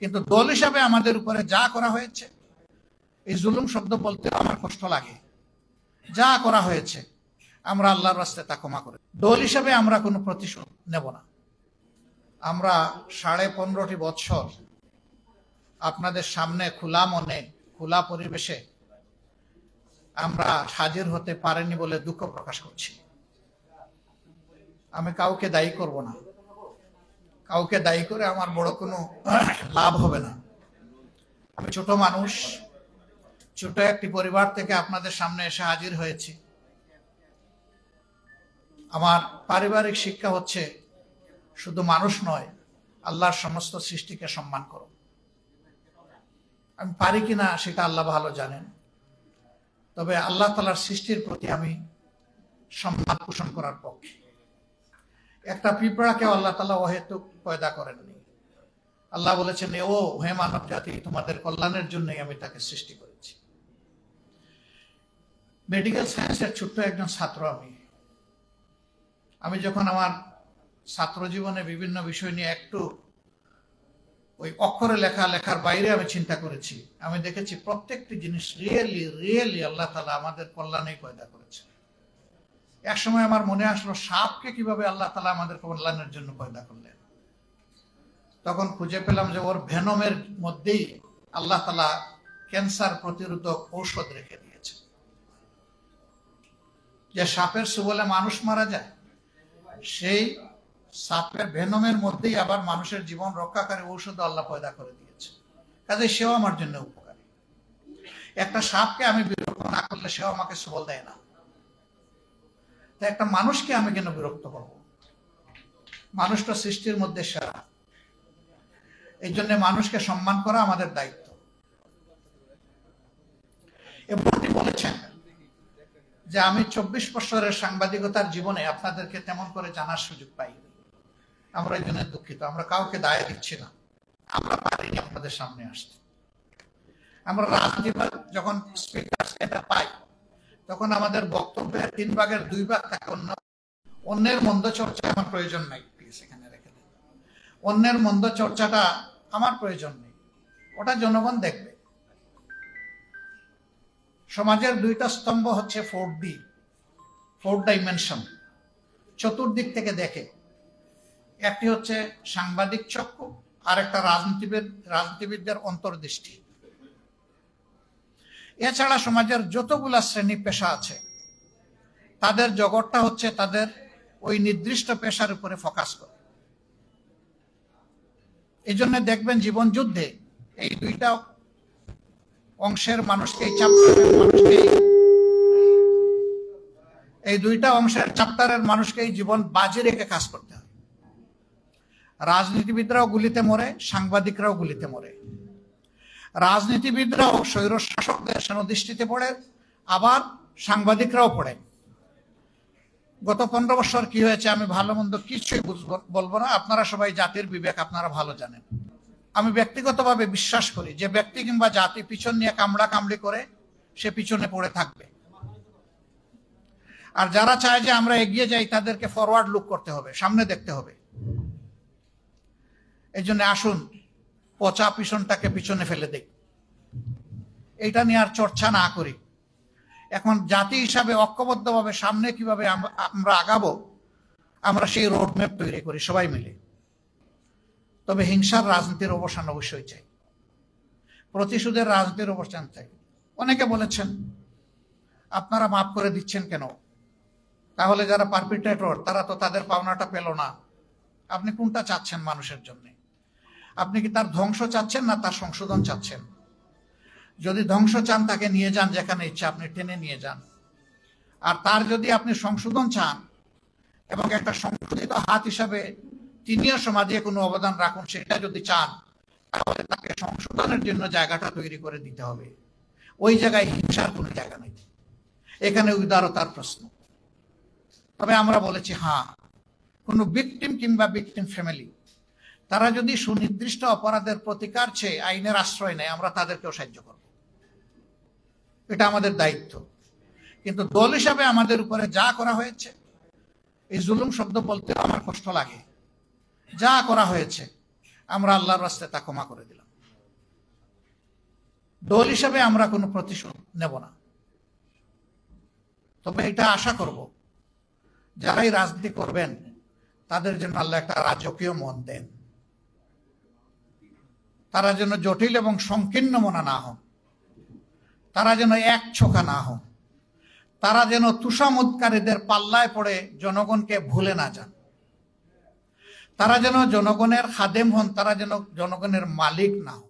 কিন্তু দল হিসাবে আমাদের উপরে যা করা হয়েছে, এই জুলুম শব্দ বলতে আমার কষ্ট লাগে। যা করা হয়েছে আমরা আল্লাহর রাস্তায় তা ক্ষমা করে, দল হিসাবে আমরা কোনো প্রতিশোধ নেব না। আমরা 15.5 বছর আপনাদের সামনে খোলা মনে খোলা পরিবেশে আমরা হাজির হতে পারিনি বলে দুঃখ প্রকাশ করছি। আমি কাউকে দায়ী করব না, কাউকে দায়ী করে আমার বড় কোনো লাভ হবে না। আমি ছোট মানুষ, ছোট একটি পরিবার থেকে আপনাদের সামনে এসে হাজির হয়েছি। আমার পারিবারিক শিক্ষা হচ্ছে শুধু মানুষ নয়, আল্লাহর সমস্ত সৃষ্টিকে সম্মান করো। আমি পারি কিনা সেটা আল্লাহ ভালো জানেন, তবে আল্লাহ তাআলার সৃষ্টির প্রতি আমি সম্মান পোষণ করার পক্ষে। একটা পিঁপড়াকেও আল্লাহ তাআলা অহেতুক পয়দা করেননি। আল্লাহ বলেছেন, ও হে মানব জাতি, তোমাদের কল্যাণের জন্যই আমি তাকে সৃষ্টি করেছি। মেডিকেল সায়েন্সের ছোট্ট একজন ছাত্র আমি যখন আমার ছাত্র জীবনে বিভিন্ন বিষয় নিয়ে একটু ওই অক্ষরে লেখার বাইরে আমি চিন্তা করেছি, আমি দেখেছি প্রত্যেকটি জিনিস রিয়েলি আল্লাহ তাআলা আমাদের কল্যাণেই পয়দা করেছে। এক সময় আমার মনে আসলো, সাপকে কিভাবে আল্লাহ তাআলা আমাদের কল্যাণের জন্য পয়দা করলেন। তখন খুঁজে পেলাম যে ওর ভেনমের মধ্যেই আল্লাহ তাআলা ক্যান্সার প্রতিরোধক ঔষধ রেখে দিয়েছে। যে সাপের ছোবলে মানুষ মারা যায়, সেই সাপের ভেনমের মধ্যেই আবার মানুষের জীবন রক্ষাকারী ঔষধ আল্লাহ পয়দা করে দিয়েছে। কাজে সেও আমার জন্য উপকারী। একটা সাপকে আমি বিরক্ত না করলে সেও আমাকে ছোবল দেয় না, তাই একটা মানুষকে আমি কেন বিরক্ত করব? মানুষটা সৃষ্টির মধ্যে সেরা, এই জন্য মানুষকে সম্মান করা আমাদের দায়িত্ব। এবং তিনি বলেছেন যে আমি 24 বছরের সাংবাদিকতার জীবনে আপনাদেরকে তেমন করে জানার সুযোগ পাইনি। আমরা এই জন্য দুঃখিত, আমরা কাউকে দায় দিচ্ছি না, আমরা পারিনি আপনাদের সামনে আসতে। আমরা রাজনীতি যখন স্পিকার এটা পাই, তখন আমাদের বক্তব্যের 3 ভাগের 2 ভাগ থাকে অন্যের মন্দ চর্চা। আমার প্রয়োজন নাই, প্লিজ এখানে রেখে দেন। অন্যের মন্দ চর্চাটা আমার প্রয়োজন নেই, ওটা জনগণ দেখবে। সমাজের 2টা স্তম্ভ হচ্ছে 4D, 4 ডাইমেনশন, চতুর্দিক থেকে দেখে। একটি হচ্ছে সাংবাদিক চক্ষু, আর একটা রাজনীতিবিদদের অন্তর্দৃষ্টি। এছাড়া সমাজের যতগুলা শ্রেণী পেশা আছে, তাদের জগৎটা হচ্ছে তাদের ওই নির্দিষ্ট পেশার উপরে ফোকাস করে। এই জন্য দেখবেন জীবন যুদ্ধে এই 2টা অংশের মানুষকেই এই 2টা অংশের চ্যাপ্টারের মানুষকেই জীবন বাজি রেখে কাজ করতে হয়। রাজনীতিবিদরাও গুলিতে মরে, সাংবাদিকরাও গুলিতে মরে। রাজনীতিবিদরাও স্বৈর শাসকদের সেনদৃষ্টিতে পড়ে, আবার সাংবাদিকরাও পড়ে। গত 15 বছর কি হয়েছে আমি ভালো মন্দ কিছুই বলবো না, আপনারা সবাই জাতির বিবেক আপনারা ভালো জানেন। আমি ব্যক্তিগতভাবে বিশ্বাস করি যে ব্যক্তি কিংবা জাতি পিছন নিয়ে কামড়ি করে সে পিছনে পড়ে থাকবে। আর যারা চায় যে আমরা এগিয়ে যাই, তাদেরকে ফরওয়ার্ড লুক করতে হবে, সামনে দেখতে হবে। এই জন্য আসুন পচা পিছনটাকে পিছনে ফেলে দেই, এইটা নিয়ে আর চর্চা না করি। এখন জাতি হিসাবে ঐক্যবদ্ধভাবে সামনে কিভাবে আমরা আগাবো, আমরা সেই রোডম্যাপ তৈরি করি সবাই মিলে। তবে হিংসার রাজনীতির অবসান অবশ্যই চাই, প্রতিশোধের রাজনীতির অবসান চাই। অনেকে বলেছেন আপনারা মাফ করে দিচ্ছেন কেন? তাহলে যারা পারপিট্রেটর তারা তো তাদের পাওনাটা পেল না। আপনি কোনটা চাচ্ছেন মানুষের জন্য? আপনি কি তার ধ্বংস চাচ্ছেন না তার সংশোধন চাচ্ছেন? যদি ধ্বংস চান, তাকে নিয়ে যান যেখানে ইচ্ছা, আপনি টেনে নিয়ে যান। আর তার যদি আপনি সংশোধন চান এবং একটা সংশোধিত হাত হিসাবে তিনিও সমাজে কোনো অবদান রাখুন, সেটা যদি চান, তাহলে তাকে সংশোধনের জন্য জায়গাটা তৈরি করে দিতে হবে। ওই জায়গায় হিংসার কোনো জায়গা নেই, এখানে উদারতার প্রশ্ন। তবে আমরা বলেছি হ্যাঁ, কোনো ভিকটিম কিংবা ভিকটিম ফ্যামিলি তারা যদি সুনির্দিষ্ট অপরাধের প্রতিকার চেয়ে আইনের আশ্রয় নেয়, আমরা তাদেরকেও সাহায্য করব, এটা আমাদের দায়িত্ব। কিন্তু দল হিসাবে আমাদের উপরে যা করা হয়েছে, এই জুলুম শব্দ বলতে আমার কষ্ট লাগে। যা করা হয়েছে আমরা আল্লাহর রাস্তায় তা ক্ষমা করে দিলাম। দল হিসাবে আমরা কোনো প্রতিশোধ নেব না, তবে এটা আশা করব যারাই রাজনীতি করবেন তাদের জন্য আল্লাহ একটা রাজকীয় মন দেন, তারা যেন জটিল এবং সংকীর্ণ মনা না হন, তারা যেন এক ছোকা না হন, তারা যেন তুষামোদকারীদের পাল্লায় পড়ে জনগণকে ভুলে না যান, তারা যেন জনগণের খাদেম হন, তারা যেন জনগণের মালিক না হন।